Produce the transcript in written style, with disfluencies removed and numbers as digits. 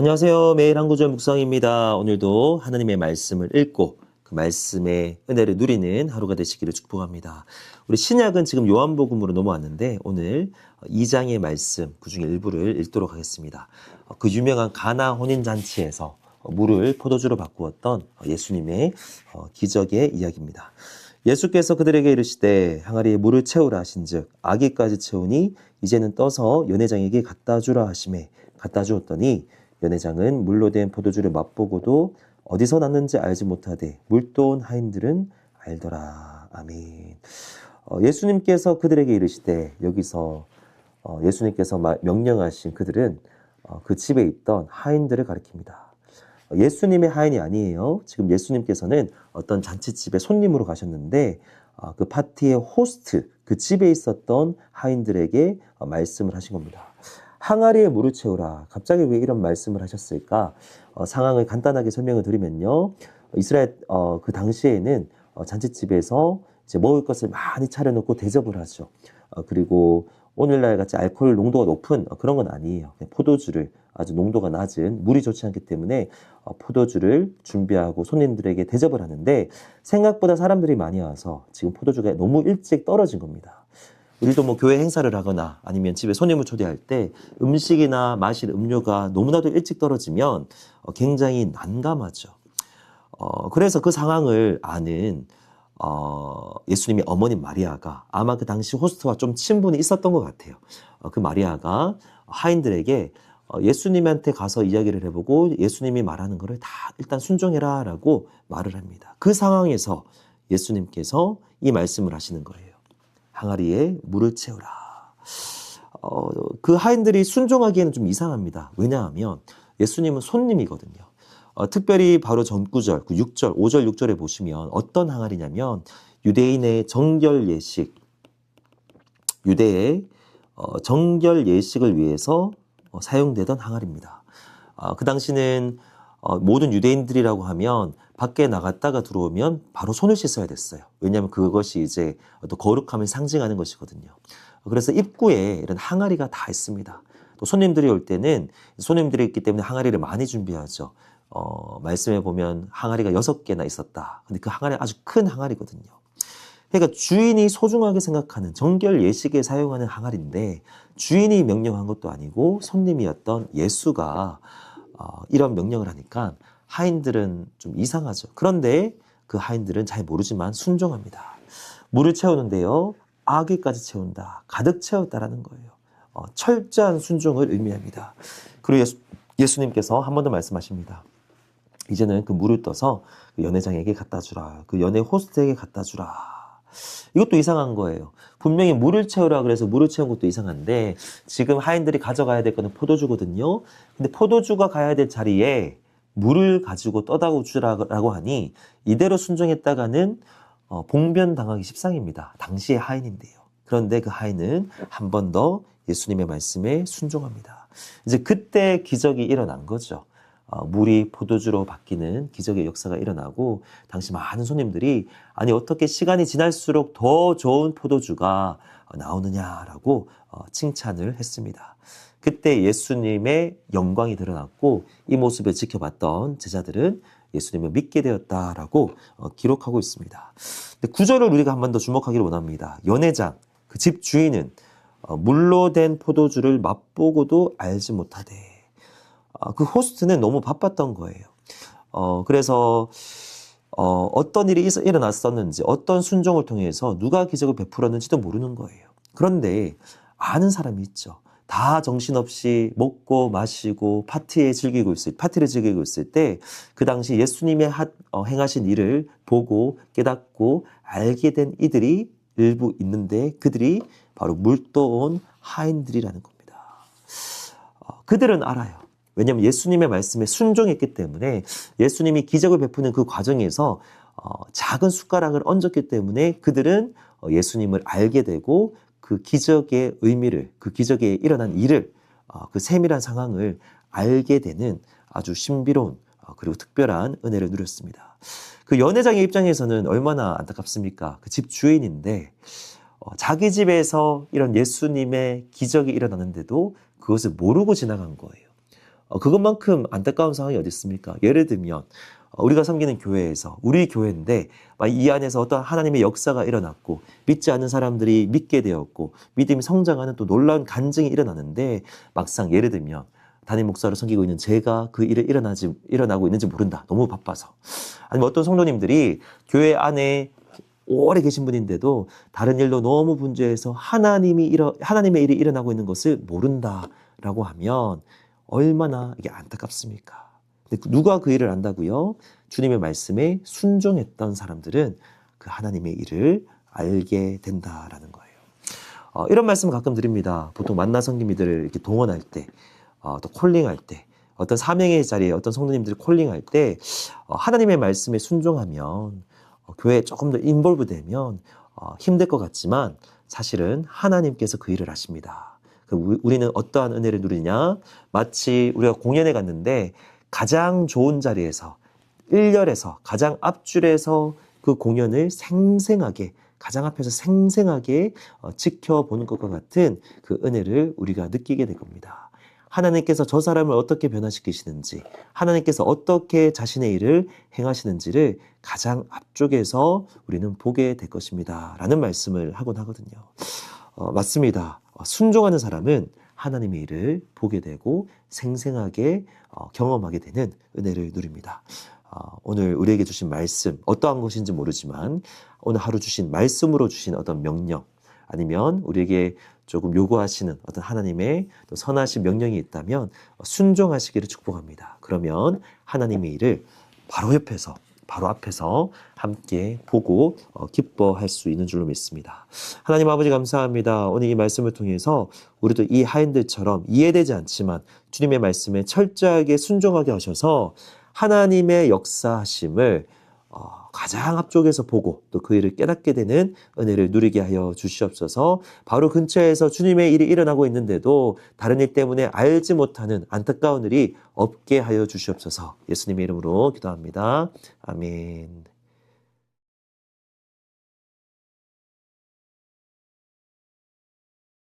안녕하세요. 매일 한 구절 묵상입니다. 오늘도 하나님의 말씀을 읽고 그 말씀의 은혜를 누리는 하루가 되시기를 축복합니다. 우리 신약은 지금 요한복음으로 넘어왔는데 오늘 2장의 말씀 그중에 일부를 읽도록 하겠습니다. 그 유명한 가나 혼인잔치에서 물을 포도주로 바꾸었던 예수님의 기적의 이야기입니다. 예수께서 그들에게 이르시되 항아리에 물을 채우라 하신즉 아기까지 채우니 이제는 떠서 연회장에게 갖다 주라 하시매 갖다 주었더니 연회장은 물로 된 포도주를 맛보고도 어디서 났는지 알지 못하되 물도온 하인들은 알더라. 아멘. 예수님께서 그들에게 이르시되 여기서 예수님께서 명령하신 그들은 그 집에 있던 하인들을 가리킵니다. 예수님의 하인이 아니에요. 지금 예수님께서는 어떤 잔치집에 손님으로 가셨는데 그 파티의 호스트, 그 집에 있었던 하인들에게 말씀을 하신 겁니다. 항아리에 물을 채우라. 갑자기 왜 이런 말씀을 하셨을까? 상황을 간단하게 설명을 드리면요. 이스라엘 그 당시에는 잔치집에서 이제 먹을 것을 많이 차려놓고 대접을 하죠. 그리고 오늘날 같이 알코올 농도가 높은 그런 건 아니에요. 포도주를 아주 농도가 낮은 물이 좋지 않기 때문에 포도주를 준비하고 손님들에게 대접을 하는데 생각보다 사람들이 많이 와서 지금 포도주가 너무 일찍 떨어진 겁니다. 우리도 뭐 교회 행사를 하거나 아니면 집에 손님을 초대할 때 음식이나 마실 음료가 너무나도 일찍 떨어지면 굉장히 난감하죠. 그래서 그 상황을 아는 예수님의 어머님 마리아가 아마 그 당시 호스트와 좀 친분이 있었던 것 같아요. 그 마리아가 하인들에게 예수님한테 가서 이야기를 해보고 예수님이 말하는 거를 다 일단 순종해라 라고 말을 합니다. 그 상황에서 예수님께서 이 말씀을 하시는 거예요. 항아리에 물을 채우라. 그 하인들이 순종하기에는 좀 이상합니다. 왜냐하면 예수님은 손님이거든요. 특별히 바로 전구절, 그 6절, 5절, 6절에 보시면 어떤 항아리냐면 유대인의 정결 예식, 유대의 정결 예식을 위해서 사용되던 항아리입니다. 그 당시는 모든 유대인들이라고 하면 밖에 나갔다가 들어오면 바로 손을 씻어야 됐어요. 왜냐하면 그것이 이제 또 거룩함을 상징하는 것이거든요. 그래서 입구에 이런 항아리가 다 있습니다. 또 손님들이 올 때는 손님들이 있기 때문에 항아리를 많이 준비하죠. 말씀에 보면 항아리가 6개나 있었다. 근데 그 항아리 아주 큰 항아리거든요. 그러니까 주인이 소중하게 생각하는 정결 예식에 사용하는 항아리인데 주인이 명령한 것도 아니고 손님이었던 예수가 이런 명령을 하니까 하인들은 좀 이상하죠. 그런데 그 하인들은 잘 모르지만 순종합니다. 물을 채우는데요. 아기까지 채운다. 가득 채웠다라는 거예요. 철저한 순종을 의미합니다. 그리고 예수님께서 한 번 더 말씀하십니다. 이제는 그 물을 떠서 그 연회장에게 갖다 주라. 그 연회 호스트에게 갖다 주라. 이것도 이상한 거예요. 분명히 물을 채우라 그래서 물을 채운 것도 이상한데 지금 하인들이 가져가야 될 거는 포도주거든요. 근데 포도주가 가야 될 자리에 물을 가지고 떠다 주라고 하니 이대로 순종했다가는 봉변당하기 십상입니다. 당시의 하인인데요. 그런데 그 하인은 한 번 더 예수님의 말씀에 순종합니다. 이제 그때 기적이 일어난 거죠. 물이 포도주로 바뀌는 기적의 역사가 일어나고 당시 많은 손님들이 아니 어떻게 시간이 지날수록 더 좋은 포도주가 나오느냐라고 칭찬을 했습니다. 그때 예수님의 영광이 드러났고 이 모습을 지켜봤던 제자들은 예수님을 믿게 되었다라고 기록하고 있습니다. 9절을 우리가 한 번 더 주목하기를 원합니다. 연회장, 그 집 주인은 물로 된 포도주를 맛보고도 알지 못하되 그 호스트는 너무 바빴던 거예요. 그래서 어떤 일이 일어났었는지 어떤 순종을 통해서 누가 기적을 베풀었는지도 모르는 거예요. 그런데 아는 사람이 있죠. 다 정신없이 먹고 마시고 파티를 즐기고 있을 때 그 당시 예수님의 행하신 일을 보고 깨닫고 알게 된 이들이 일부 있는데 그들이 바로 물도온 하인들이라는 겁니다. 그들은 알아요. 왜냐하면 예수님의 말씀에 순종했기 때문에 예수님이 기적을 베푸는 그 과정에서 작은 숟가락을 얹었기 때문에 그들은 예수님을 알게 되고 그 기적의 의미를, 그 기적에 일어난 일을, 그 세밀한 상황을 알게 되는 아주 신비로운 그리고 특별한 은혜를 누렸습니다. 그 연회장의 입장에서는 얼마나 안타깝습니까? 그 집 주인인데 자기 집에서 이런 예수님의 기적이 일어나는데도 그것을 모르고 지나간 거예요. 그것만큼 안타까운 상황이 어디 있습니까? 예를 들면 우리가 섬기는 교회에서 우리 교회인데 이 안에서 어떤 하나님의 역사가 일어났고 믿지 않는 사람들이 믿게 되었고 믿음이 성장하는 또 놀라운 간증이 일어나는데 막상 예를 들면 담임 목사로 섬기고 있는 제가 그 일을 일어나고 있는지 모른다. 너무 바빠서. 아니면 어떤 성도님들이 교회 안에 오래 계신 분인데도 다른 일로 너무 분주해서 하나님의 일이 일어나고 있는 것을 모른다라고 하면 얼마나 이게 안타깝습니까? 근데 누가 그 일을 안다고요? 주님의 말씀에 순종했던 사람들은 그 하나님의 일을 알게 된다라는 거예요. 이런 말씀 가끔 드립니다. 보통 만나 섬김이들을 이렇게 동원할 때, 또 콜링할 때, 어떤 사명의 자리에 어떤 성도님들이 콜링할 때 하나님의 말씀에 순종하면 교회에 조금 더 인볼브 되면 힘들 것 같지만 사실은 하나님께서 그 일을 하십니다. 우리는 어떠한 은혜를 누리냐? 마치 우리가 공연에 갔는데 가장 좋은 자리에서 1열에서 가장 앞줄에서 그 공연을 생생하게 가장 앞에서 생생하게 지켜보는 것과 같은 그 은혜를 우리가 느끼게 될 겁니다. 하나님께서 저 사람을 어떻게 변화시키시는지, 하나님께서 어떻게 자신의 일을 행하시는지를 가장 앞쪽에서 우리는 보게 될 것입니다. 라는 말씀을 하곤 하거든요. 맞습니다. 순종하는 사람은 하나님의 일을 보게 되고 생생하게 경험하게 되는 은혜를 누립니다. 오늘 우리에게 주신 말씀, 어떠한 것인지 모르지만 오늘 하루 주신 말씀으로 주신 어떤 명령, 아니면 우리에게 조금 요구하시는 어떤 하나님의 또 선하신 명령이 있다면 순종하시기를 축복합니다. 그러면 하나님의 일을 바로 옆에서, 바로 앞에서 함께 보고 기뻐할 수 있는 줄로 믿습니다. 하나님 아버지 감사합니다. 오늘 이 말씀을 통해서 우리도 이 하인들처럼 이해되지 않지만 주님의 말씀에 철저하게 순종하게 하셔서 하나님의 역사하심을 가장 앞쪽에서 보고 또 그 일을 깨닫게 되는 은혜를 누리게 하여 주시옵소서. 바로 근처에서 주님의 일이 일어나고 있는데도 다른 일 때문에 알지 못하는 안타까운 일이 없게 하여 주시옵소서. 예수님의 이름으로 기도합니다. 아멘.